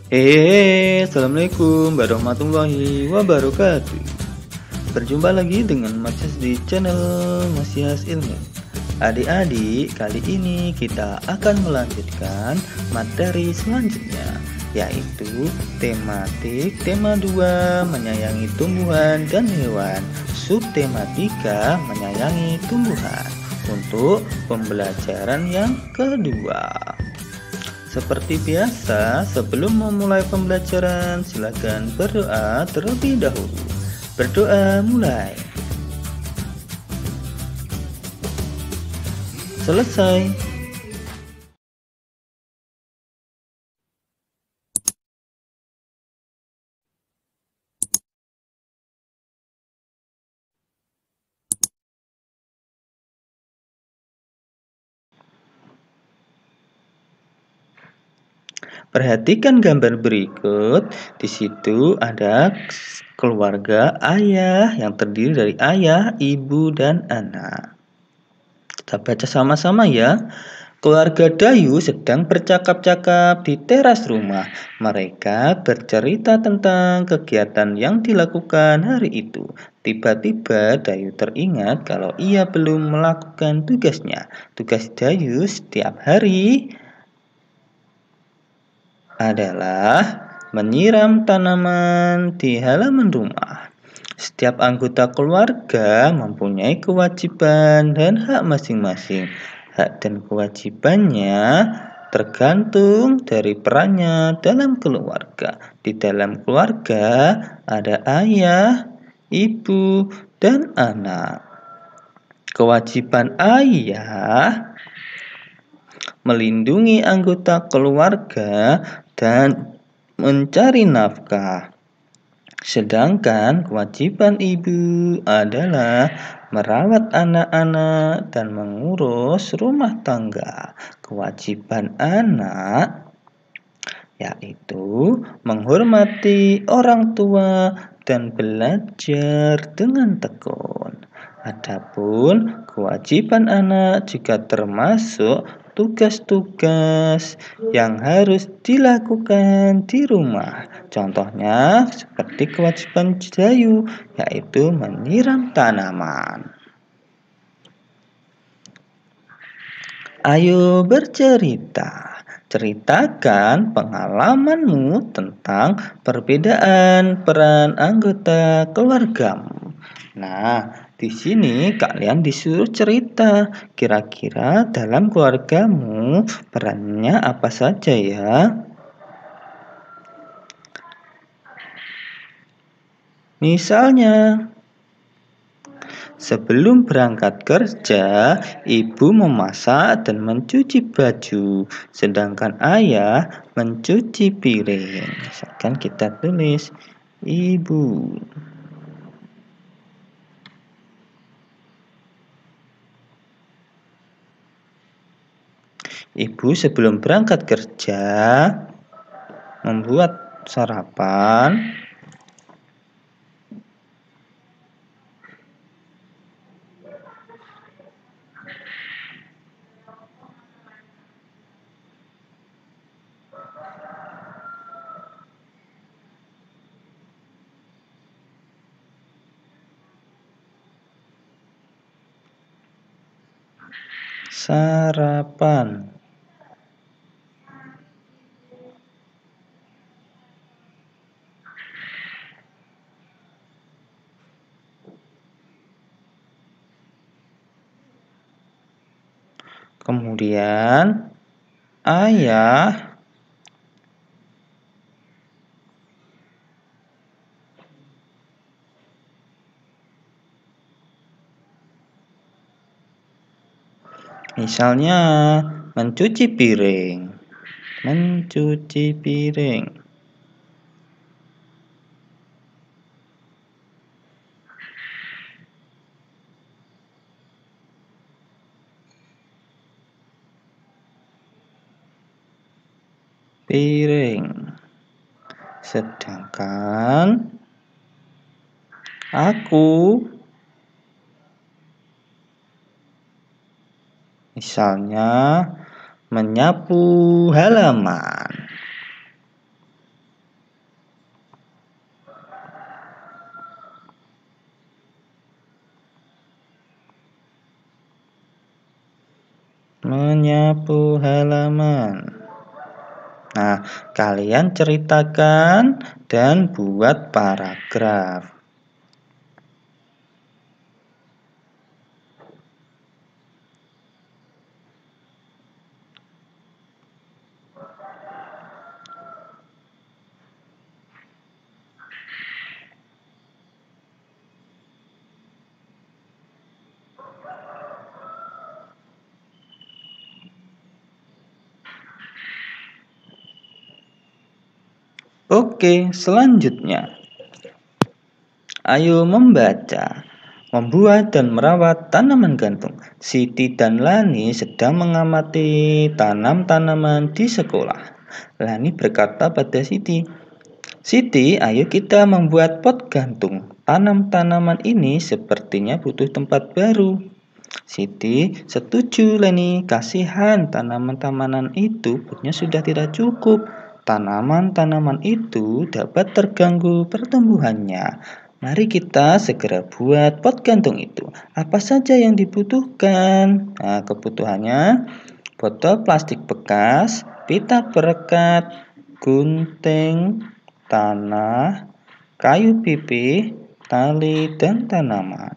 Assalamualaikum warahmatullahi wabarakatuh. Berjumpa lagi dengan Mas di channel Masias Ilmu. Adik-adik, kali ini kita akan melanjutkan materi selanjutnya, yaitu tematik tema 2 menyayangi tumbuhan dan hewan, subtema 3 menyayangi tumbuhan, untuk pembelajaran yang kedua. Seperti biasa, sebelum memulai pembelajaran, silakan berdoa terlebih dahulu. Berdoa mulai. Selesai. Perhatikan gambar berikut. Di situ ada keluarga ayah yang terdiri dari ayah, ibu, dan anak. Kita baca sama-sama ya. Keluarga Dayu sedang bercakap-cakap di teras rumah. Mereka bercerita tentang kegiatan yang dilakukan hari itu. Tiba-tiba Dayu teringat kalau ia belum melakukan tugasnya. Tugas Dayu setiap hari adalah menyiram tanaman di halaman rumah. Setiap anggota keluarga mempunyai kewajiban dan hak masing-masing. Hak dan kewajibannya tergantung dari perannya dalam keluarga. Di dalam keluarga ada ayah, ibu, dan anak. Kewajiban ayah melindungi anggota keluarga dan mencari nafkah. Sedangkan kewajiban ibu adalah merawat anak-anak dan mengurus rumah tangga. Kewajiban anak yaitu menghormati orang tua dan belajar dengan tekun. Adapun kewajiban anak juga termasuk tugas-tugas yang harus dilakukan di rumah. Contohnya seperti kewajiban Dayu, yaitu menyiram tanaman. Ayo bercerita. Ceritakan pengalamanmu tentang perbedaan peran anggota keluargamu. Nah, di sini kalian disuruh cerita. Kira-kira dalam keluargamu perannya apa saja ya? Misalnya, sebelum berangkat kerja, ibu memasak dan mencuci baju, sedangkan ayah mencuci piring. Misalkan kita tulis ibu. Ibu sebelum berangkat kerja membuat sarapan, sarapan. Kemudian ayah misalnya mencuci piring. Mencuci piring. Piring. Sedangkan aku misalnya menyapu halaman. menyapu halaman. Nah, kalian ceritakan dan buat paragraf. Oke, selanjutnya. Ayo membaca. Membuat dan merawat tanaman gantung. Siti dan Lani sedang mengamati tanam-tanaman di sekolah. Lani berkata pada Siti, "Siti, ayo kita membuat pot gantung. Tanam-tanaman ini sepertinya butuh tempat baru." Siti setuju, Leni. Kasihan tanaman-tanaman itu potnya sudah tidak cukup. Tanaman-tanaman itu dapat terganggu pertumbuhannya. Mari kita segera buat pot gantung itu. Apa saja yang dibutuhkan? Nah, kebutuhannya botol plastik bekas, pita perekat, gunting, tanah, kayu pipih, tali, dan tanaman.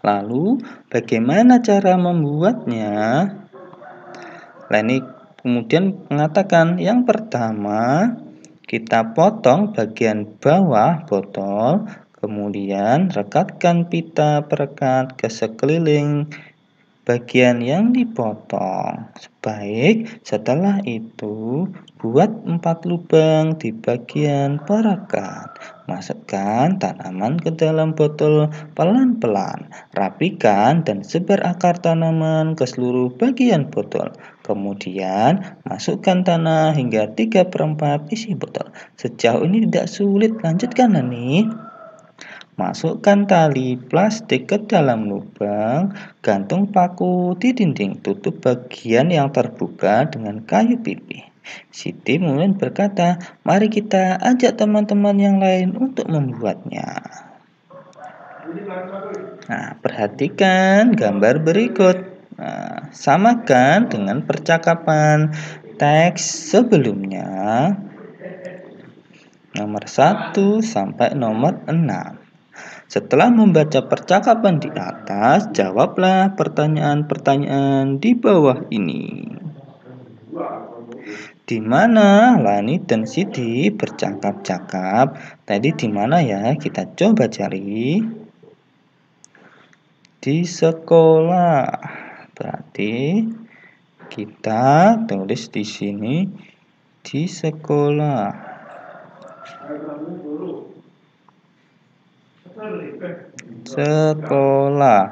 Lalu, bagaimana cara membuatnya? Leni kemudian mengatakan, yang pertama, kita potong bagian bawah botol, kemudian rekatkan pita perekat ke sekeliling bagian yang dipotong. Baik, setelah itu buat 4 lubang di bagian perekat. Masukkan tanaman ke dalam botol pelan-pelan. Rapikan dan sebar akar tanaman ke seluruh bagian botol. Kemudian masukkan tanah hingga 3/4 isi botol. Sejauh ini tidak sulit, lanjutkan nih. Masukkan tali plastik ke dalam lubang, gantung paku di dinding, tutup bagian yang terbuka dengan kayu pipih. Siti mulai berkata, "Mari kita ajak teman-teman yang lain untuk membuatnya." Nah, perhatikan gambar berikut. Nah, samakan dengan percakapan teks sebelumnya, nomor 1 sampai nomor 6. Setelah membaca percakapan di atas, jawablah pertanyaan-pertanyaan di bawah ini. Di mana Lani dan Siti bercakap-cakap? Tadi di mana ya? Kita coba cari. Di sekolah. Berarti kita tulis di sini di sekolah. Sekolah.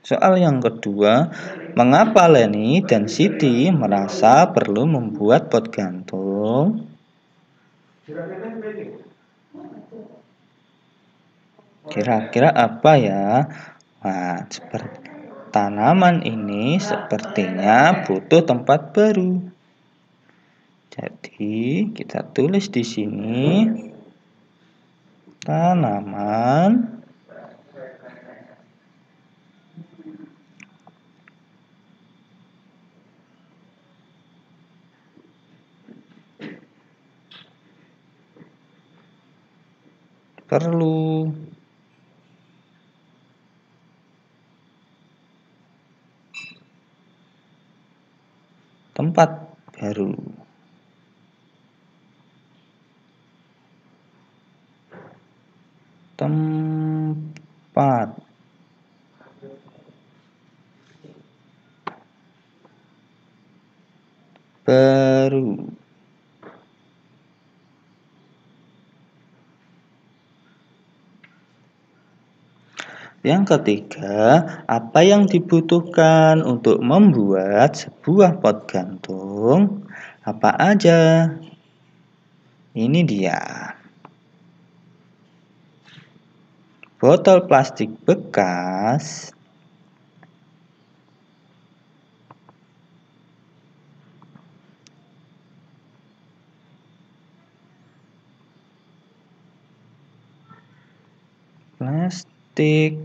Soal yang kedua, mengapa Leni dan Siti merasa perlu membuat pot gantung? Kira-kira apa ya? Nah, seperti tanaman ini sepertinya butuh tempat baru. Jadi, kita tulis di sini tanaman perlu tempat baru. Tempat baru. Yang ketiga, apa yang dibutuhkan untuk membuat sebuah pot gantung? Apa aja? Ini dia. Botol plastik bekas, plastik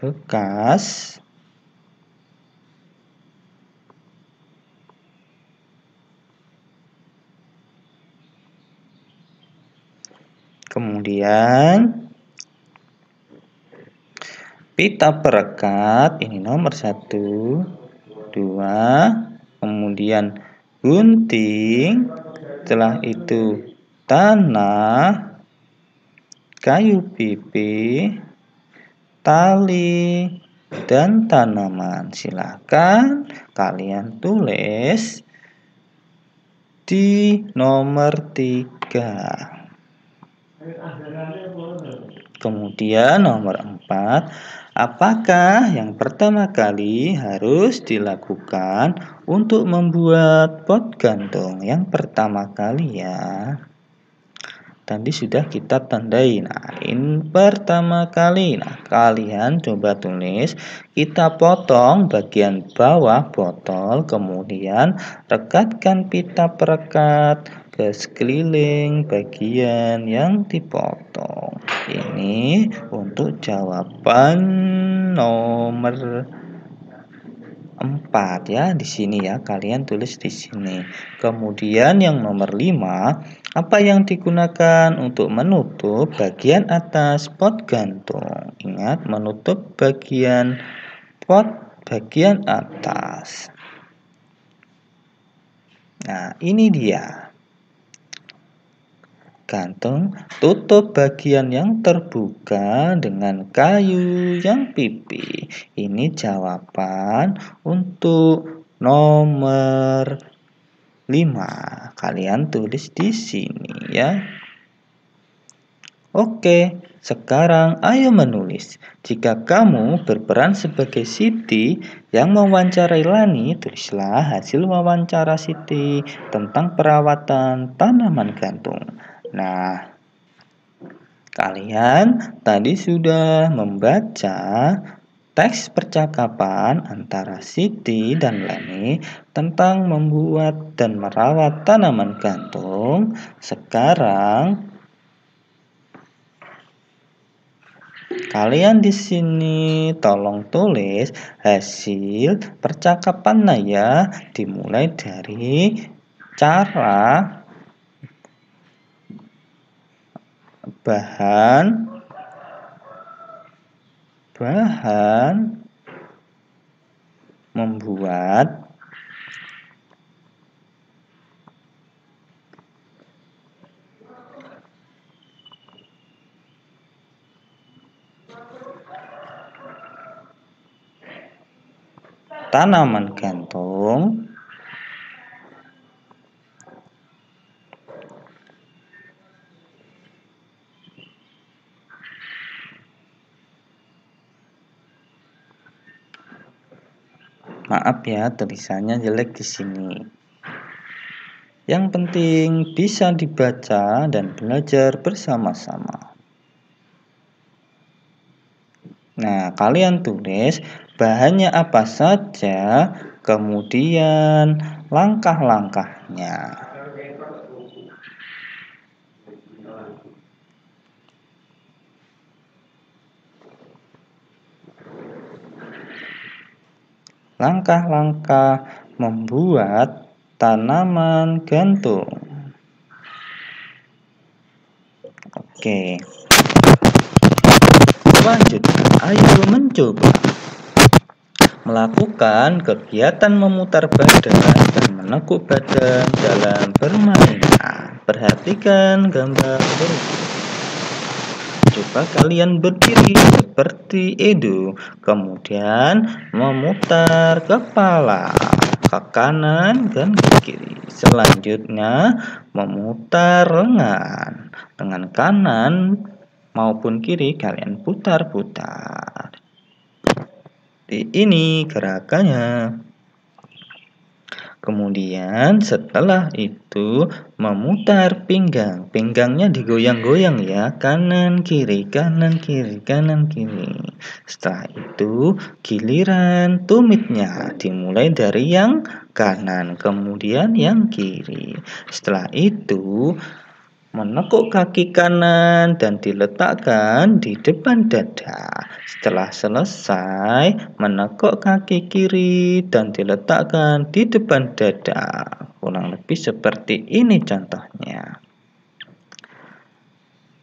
bekas. Kemudian pita perekat ini nomor 1, 2, kemudian gunting, setelah itu tanah, kayu pipih, tali, dan tanaman. Silakan kalian tulis di nomor 3. Kemudian nomor 4, apakah yang pertama kali harus dilakukan untuk membuat pot gantung? Yang pertama kali ya. Tadi sudah kita tandai. Nah, ini pertama kali. Nah, kalian coba tulis. Kita potong bagian bawah botol, kemudian rekatkan pita perekat ke sekeliling bagian yang dipotong. Ini untuk jawaban nomor 4 ya, di sini ya, kalian tulis di sini. Kemudian yang nomor 5, apa yang digunakan untuk menutup bagian atas pot gantung? Ingat, menutup bagian pot bagian atas. Nah, ini dia. Gantung tutup bagian yang terbuka dengan kayu yang pipih. Ini jawaban untuk nomor 5. Kalian tulis di sini ya. Oke, sekarang ayo menulis. Jika kamu berperan sebagai Siti yang mewawancarai Lani, tulislah hasil wawancara Siti tentang perawatan tanaman gantung. Nah, kalian tadi sudah membaca teks percakapan antara Siti dan Lani tentang membuat dan merawat tanaman gantung. Sekarang kalian di sini tolong tulis hasil percakapan ya, dimulai dari cara bahan membuat tanaman gantung. Maaf ya, tulisannya jelek di sini. Yang penting bisa dibaca dan belajar bersama-sama. Nah, kalian tulis bahannya apa saja, kemudian langkah-langkahnya. Langkah-langkah membuat tanaman gantung. Oke. Selanjutnya, ayo mencoba melakukan kegiatan memutar badan dan menekuk badan dalam bermain. Perhatikan gambar berikut. Coba kalian berdiri seperti Edo, kemudian memutar kepala ke kanan dan ke kiri. Selanjutnya memutar lengan. Dengan kanan maupun kiri kalian putar-putar. Ini gerakannya. Kemudian setelah itu memutar pinggang. Pinggangnya digoyang-goyang ya, kanan kiri, kanan kiri, kanan kiri. Setelah itu giliran tumitnya dimulai dari yang kanan, kemudian yang kiri. Setelah itu menekuk kaki kanan dan diletakkan di depan dada. Setelah selesai, menekuk kaki kiri dan diletakkan di depan dada. Kurang lebih seperti ini contohnya.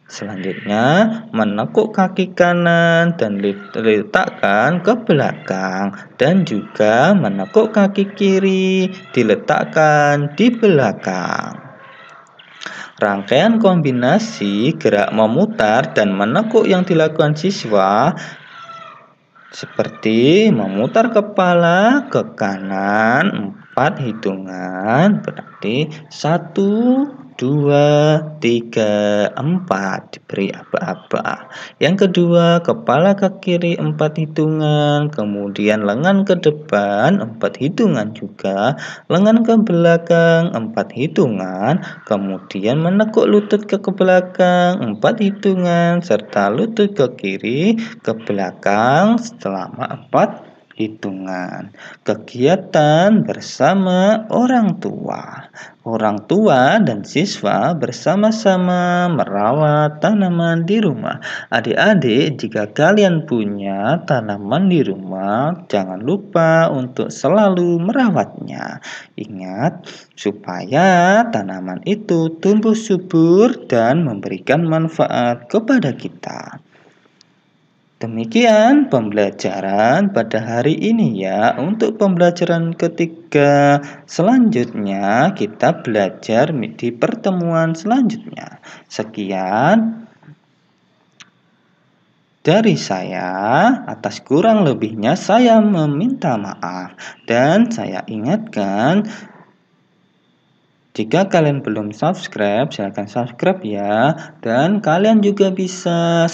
Selanjutnya, menekuk kaki kanan dan diletakkan ke belakang, dan juga menekuk kaki kiri diletakkan di belakang. Rangkaian kombinasi gerak memutar dan menekuk yang dilakukan siswa seperti memutar kepala ke kanan 4 hitungan, berarti 1, 2, 3, 4 diberi aba-aba. Yang kedua, kepala ke kiri 4 hitungan, kemudian lengan ke depan 4 hitungan juga, lengan ke belakang 4 hitungan, kemudian menekuk lutut ke belakang 4 hitungan, serta lutut ke kiri ke belakang selama 4 hitungan. Kegiatan bersama orang tua. Orang tua dan siswa bersama-sama merawat tanaman di rumah. Adik-adik, jika kalian punya tanaman di rumah, jangan lupa untuk selalu merawatnya. Ingat, supaya tanaman itu tumbuh subur dan memberikan manfaat kepada kita. Demikian pembelajaran pada hari ini ya. Untuk pembelajaran ketiga selanjutnya kita belajar di pertemuan selanjutnya. Sekian dari saya. Atas kurang lebihnya saya meminta maaf. Dan saya ingatkan, jika kalian belum subscribe, silahkan subscribe ya. Dan kalian juga bisa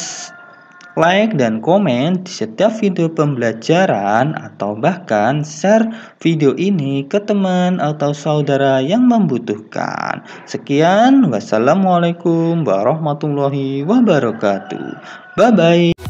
like dan komen di setiap video pembelajaran, atau bahkan share video ini ke teman atau saudara yang membutuhkan. Sekian, wassalamualaikum warahmatullahi wabarakatuh. Bye bye.